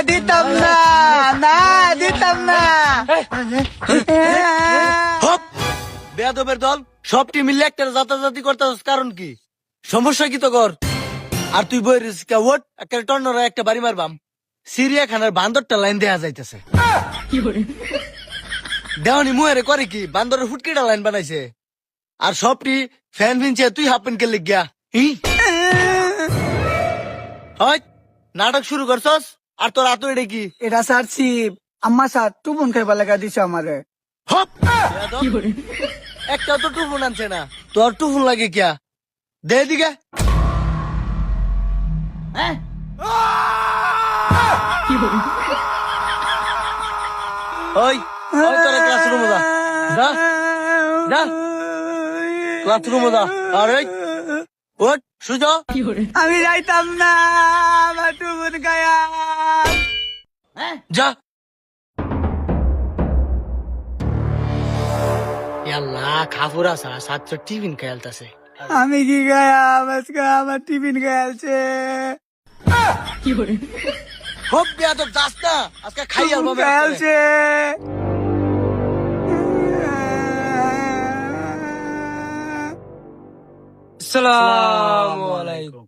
দিতাম না, না দিতাম না। হপ বেয়াদবের দল সবটি মিলে একটা জাতাজাতি করতেছ, কারণ কি? সমস্যা কি তো কর? আর তুই বই রিস্কা ওট একটা টর্নরা একটা বাড়ি মারবাম। সিরিয়াখানার বান্দরটা লাইন দেয়া যাইতেছে। দেওয়ানি মুহেরে করে কি বান্দরের ফুটকিটা লাইন বানাইছে। আর সবটি ফ্যান ফিনছে, তুই হাফ প্যান্ট কে লিখিয়া হয় নাটক শুরু করছস। আর তোর আতো এটা কি? এটা স্যার শিব, আম্মা স্যার টুপুন খাইবার লাগা দিছে আমারে। হপ একটা তো টুফুন আনছে না, তোর টুফুন লাগে কিয়া? দে দিকে। ওই ওই তোর ক্লাসরুমে যা, যা যা ক্লাসরুমে যা। আর ওই ওঠ সুজা। আমি যাইতাম না, আমার টুপুন খায়া। যা। ইয়াল্লা খাফুরা ছাত্র টিফিন খেলতেছে। আমি কি গায়া আজকে আমার টিফিন খাইছে। হোক বেয়াদব যাস না, আজকে খাই আলবো। খাইছে আসসালামু আলাইকুম।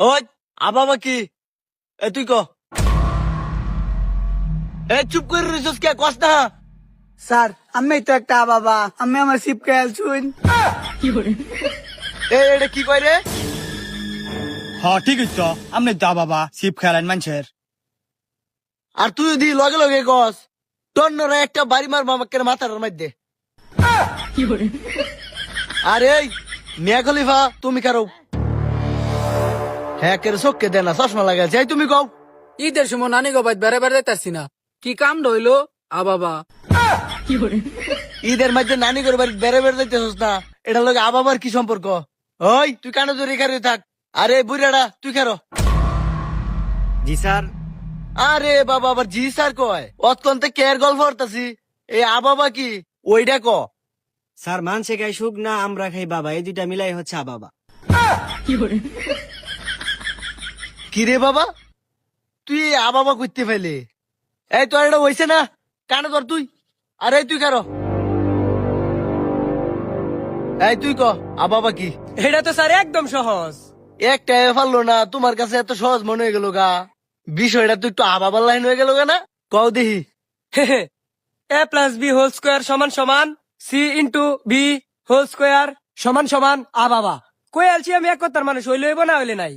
ওই আবাবা কি? এ তুই ক। এ চুপ করে রইছস কে? কস না। স্যার আমি তো একটা বাবা, আমি আমার শিব খাইছুন। এ এটা কি কয় রে? হ্যাঁ ঠিক আছে, আপনি দা বাবা শিব খেলেন মানুষের। আর তুই যদি লগে লগে কস টন্নরা একটা বাড়ি মার মামাকে মাথার মধ্যে। আরে মিয়া খলিফা তুমি কারো হ্যাঁ কেন চোখকে দেয় না, চশমা লাগাইছে। এই তুমি কও। ঈদের সময় নানি গো বাইত বেড়ে বেড়ে যাইতাছি না, কি কাম রইলো বাবা? ঈদের মধ্যে নানি করে বাড়ি বেড়ে বেড়ে যাইতেছস না, এটা লগে আবাবার কি সম্পর্ক? ওই তুই কানে ধরে খারে থাক। আরে বুড়াটা তুই খারো। জি স্যার। আরে বাবা আবার জি স্যার কয়? অতকন্তে কেয়ার গল্প করতাছি। এই আবাবা কি ওইটা ক। স্যার মানসে খাই সুখ না, আমরা খাই বাবা, এই দুইটা মিলাই হচ্ছে বাবা। কি রে বাবা তুই আবাবা করতে ফেলে? এই তোর এটা হইছে না, কানে ধর তুই। আরে তুই কারো। এই তুই ক আবাবা কি? এটা তো স্যার একদম সহজ। একটা পারলো না, তোমার কাছে এত সহজ মনে হয়ে গেল গা? বিষয়টা তো একটু আবাবার লাইন হয়ে গেল গা না? কও দেখি। A plus B whole square সমান সমান C into B whole square সমান সমান বাবা। কই আলছি আমি এক কথার মানুষ, হইলে হইব না হইলে নাই।